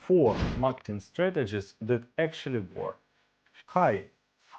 4 marketing strategies that actually work. Hi,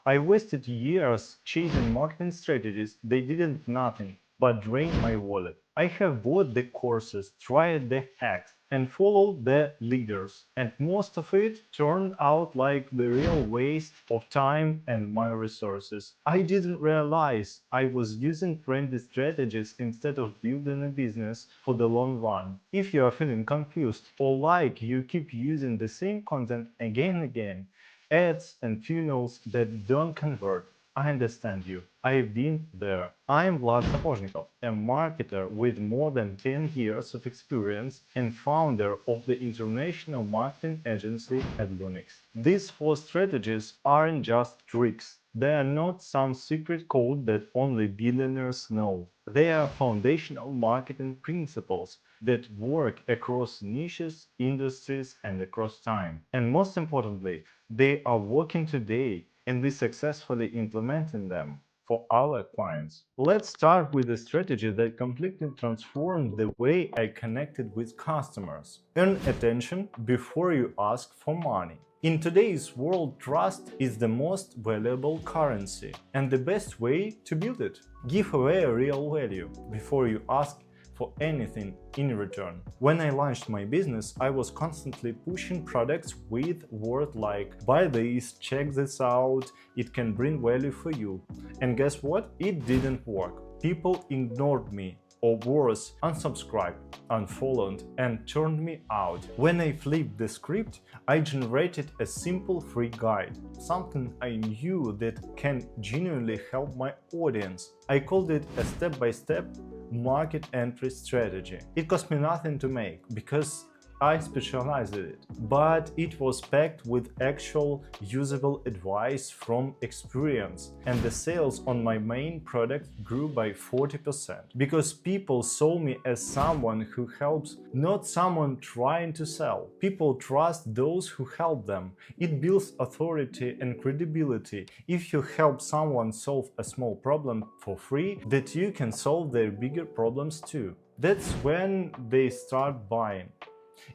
I wasted years chasing marketing strategies they didn't nothing but drain my wallet. I have bought the courses, tried the hacks, and followed the leaders, and most of it turned out like the real waste of time and my resources. I didn't realize I was using trendy strategies instead of building a business for the long run. If you are feeling confused or like you keep using the same content again and again, ads and funnels that don't convert, I understand you. I've been there. I'm Vlad Sapozhnykov, a marketer with more than 10 years of experience and founder of the international marketing agency at Lunix. These 4 strategies aren't just tricks. They are not some secret code that only billionaires know. They are foundational marketing principles that work across niches, industries, and across time. And most importantly, they are working today, and we successfully implementing them for our clients. Let's start with a strategy that completely transformed the way I connected with customers. Earn attention before you ask for money. In today's world, trust is the most valuable currency and the best way to build it. Give away real value before you ask for anything in return. When I launched my business, I was constantly pushing products with words like buy this, check this out, it can bring value for you. And guess what? It didn't work. People ignored me, or worse, unsubscribed, unfollowed, and turned me out. When I flipped the script, I generated a simple free guide, something I knew that can genuinely help my audience. I called it a step-by-step market entry strategy. It cost me nothing to make because I specialized in it, but it was packed with actual usable advice from experience, and the sales on my main product grew by 40% because people saw me as someone who helps, not someone trying to sell. People trust those who help them. It builds authority and credibility. If you help someone solve a small problem for free, that you can solve their bigger problems too. That's when they start buying.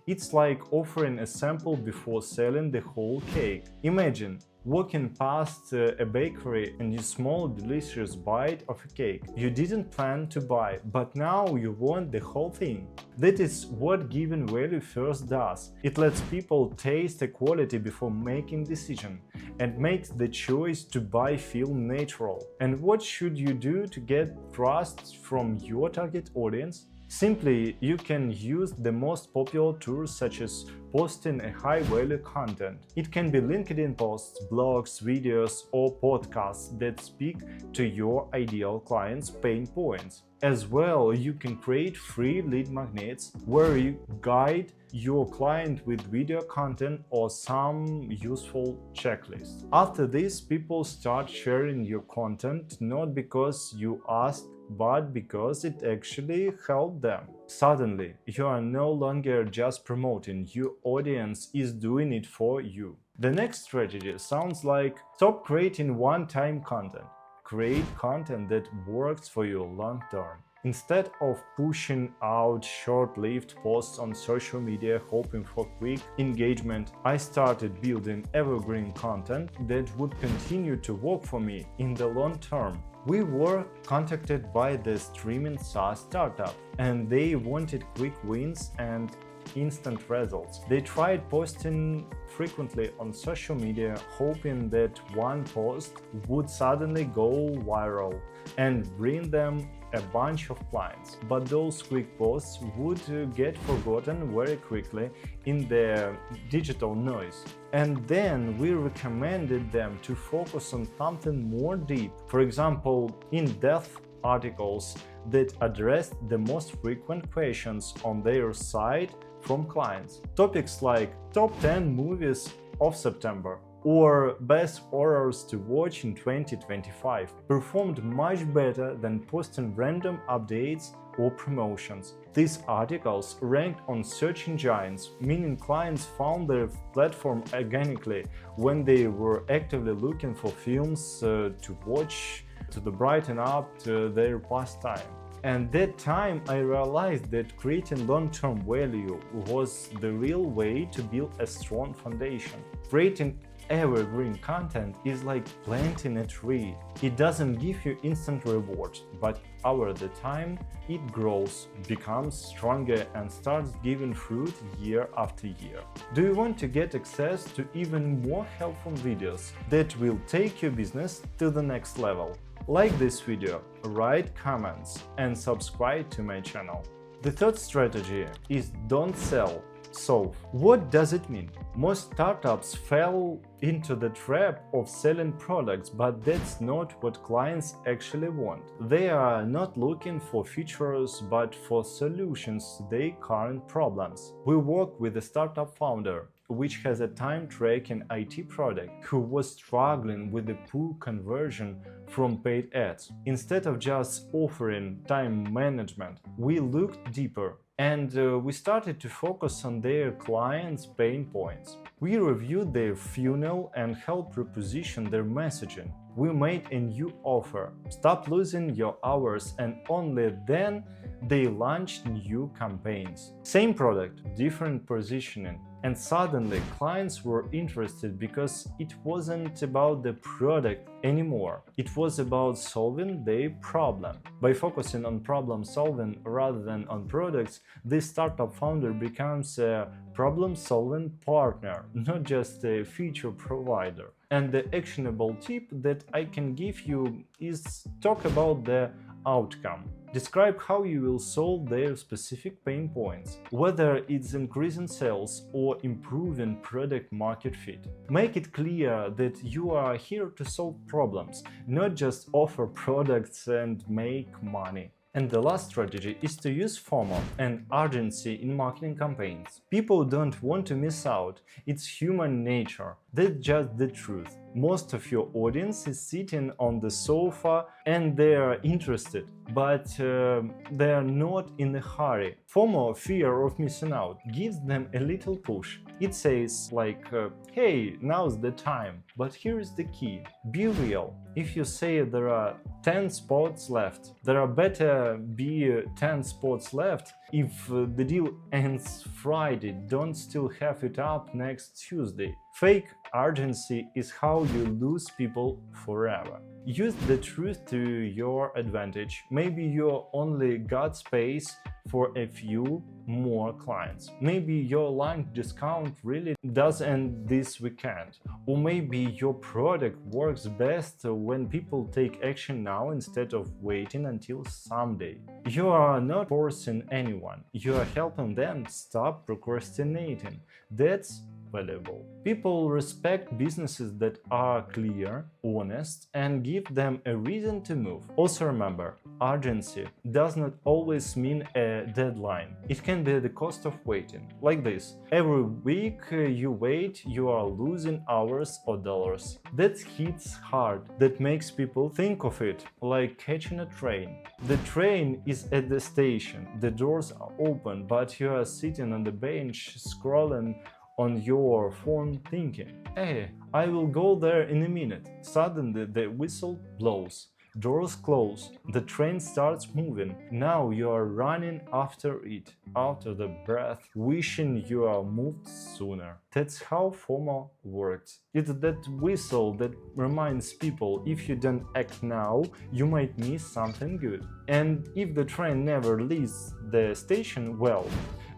It's like offering a sample before selling the whole cake. Imagine walking past a bakery and you smell a delicious bite of a cake you didn't plan to buy, but now you want the whole thing. That is what giving value first does. It lets people taste the quality before making decision and makes the choice to buy feel natural. And what should you do to get trust from your target audience? Simply, you can use the most popular tools such as posting a high-value content. It can be LinkedIn posts, blogs, videos, or podcasts that speak to your ideal client's pain points. As well, you can create free lead magnets where you guide your client with video content or some useful checklist. After this, people start sharing your content not because you asked, but because it actually helped them. Suddenly, you are no longer just promoting, your audience is doing it for you. The next strategy sounds like stop creating one-time content. Create content that works for you long term. Instead of pushing out short-lived posts on social media hoping for quick engagement, I started building evergreen content that would continue to work for me in the long term. We were contacted by the streaming SaaS startup, and they wanted quick wins and instant results. They tried posting frequently on social media, hoping that one post would suddenly go viral and bring them a bunch of clients. But those quick posts would get forgotten very quickly in the digital noise. And then we recommended them to focus on something more deep. For example, in-depth articles that addressed the most frequent questions on their site from clients. Topics like top 10 movies of September or best horrors to watch in 2025 performed much better than posting random updates or promotions. These articles ranked on search engines, meaning clients found their platform organically when they were actively looking for films to watch to brighten up their pastime. And that time I realized that creating long-term value was the real way to build a strong foundation. Creating evergreen content is like planting a tree. It doesn't give you instant rewards, but over the time it grows, becomes stronger and starts giving fruit year after year. Do you want to get access to even more helpful videos that will take your business to the next level? Like this video, write comments and subscribe to my channel. The third strategy is don't sell, solve. What does it mean? Most startups fell into the trap of selling products, but that's not what clients actually want. They are not looking for features, but for solutions to their current problems. We work with a startup founder which has a time-tracking IT product who was struggling with the poor conversion from paid ads. Instead of just offering time management, we looked deeper and we started to focus on their clients' pain points. We reviewed their funnel and helped reposition their messaging. We made a new offer, stop losing your hours, and only then they launched new campaigns. Same product, different positioning. And suddenly clients were interested because it wasn't about the product anymore. It was about solving their problem. By focusing on problem solving rather than on products, this startup founder becomes a problem-solving partner, not just a feature provider. And the actionable tip that I can give you is talk about the outcome. Describe how you will solve their specific pain points, whether it's increasing sales or improving product market fit. Make it clear that you are here to solve problems, not just offer products and make money. And the last strategy is to use FOMO and urgency in marketing campaigns. People don't want to miss out. It's human nature. That's just the truth. Most of your audience is sitting on the sofa and they are interested, but they are not in a hurry. FOMO, fear of missing out, gives them a little push. It says like, hey, now's the time. But here's the key. Be real. If you say there are 10 spots left, there are better be 10 spots left. If the deal ends Friday, don't still have it up next Tuesday. Fake urgency is how you lose people forever. Use the truth to your advantage. Maybe you only got space for a few more clients. Maybe your lunch discount really does end this weekend. Or maybe your product works best when people take action now instead of waiting until someday. You are not forcing anyone. You are helping them stop procrastinating. That's valuable. People respect businesses that are clear, honest, and give them a reason to move. Also remember, urgency does not always mean a deadline. It can be the cost of waiting. Like this, every week you wait, you are losing hours or dollars. That hits hard. That makes people think of it like catching a train. The train is at the station, the doors are open, but you are sitting on the bench scrolling on your phone thinking, hey, I will go there in a minute. Suddenly the whistle blows, doors close, the train starts moving. Now you are running after it, out of the breath, wishing you are moved sooner. That's how FOMO works. It's that whistle that reminds people if you don't act now, you might miss something good. And if the train never leaves the station, well,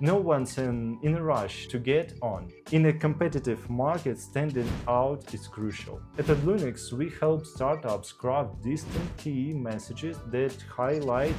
no one's in a rush to get on. In a competitive market, standing out is crucial. At Linux, we help startups craft distinct key messages that highlight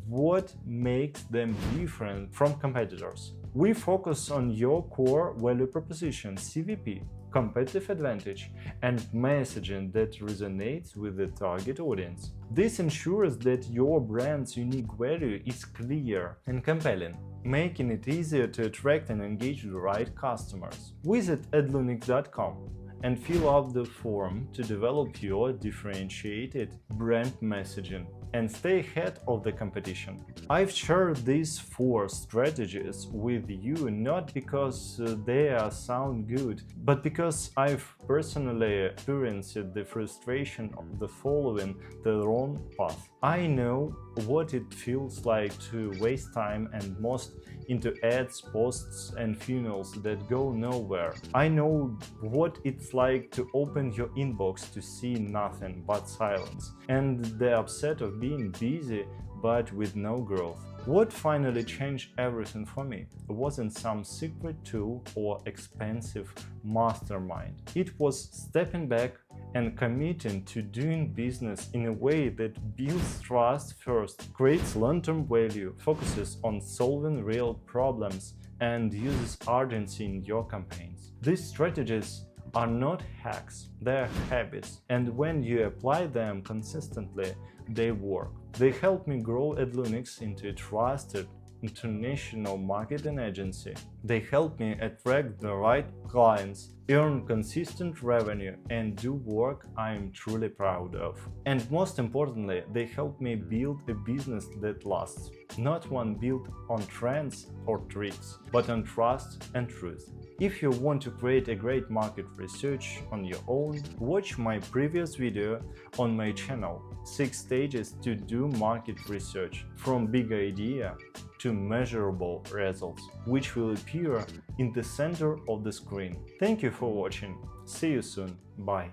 what makes them different from competitors. We focus on your core value proposition, CVP, competitive advantage, and messaging that resonates with the target audience. This ensures that your brand's unique value is clear and compelling, making it easier to attract and engage the right customers. Visit adlunix.com and fill out the form to develop your differentiated brand messaging and stay ahead of the competition. I've shared these 4 strategies with you not because they sound good, but because I've personally experienced the frustration of following the wrong path. I know what it feels like to waste time and most into ads, posts and funnels that go nowhere. I know what it's like to open your inbox to see nothing but silence and the upset of being busy but with no growth. What finally changed everything for me wasn't some secret tool or expensive mastermind. It was stepping back and committing to doing business in a way that builds trust first, creates long-term value, focuses on solving real problems, and uses urgency in your campaigns. These strategies are not hacks, they're habits, and when you apply them consistently, they work. They help me grow at Linux into a trusted international marketing agency. They help me attract the right clients, earn consistent revenue, and do work I am truly proud of. And most importantly, they help me build a business that lasts. Not one built on trends or tricks, but on trust and truth. If you want to create a great market research on your own, watch my previous video on my channel, 6 stages to do market research, from big idea to measurable results, which will appear in the center of the screen. Thank you for watching. See you soon. Bye.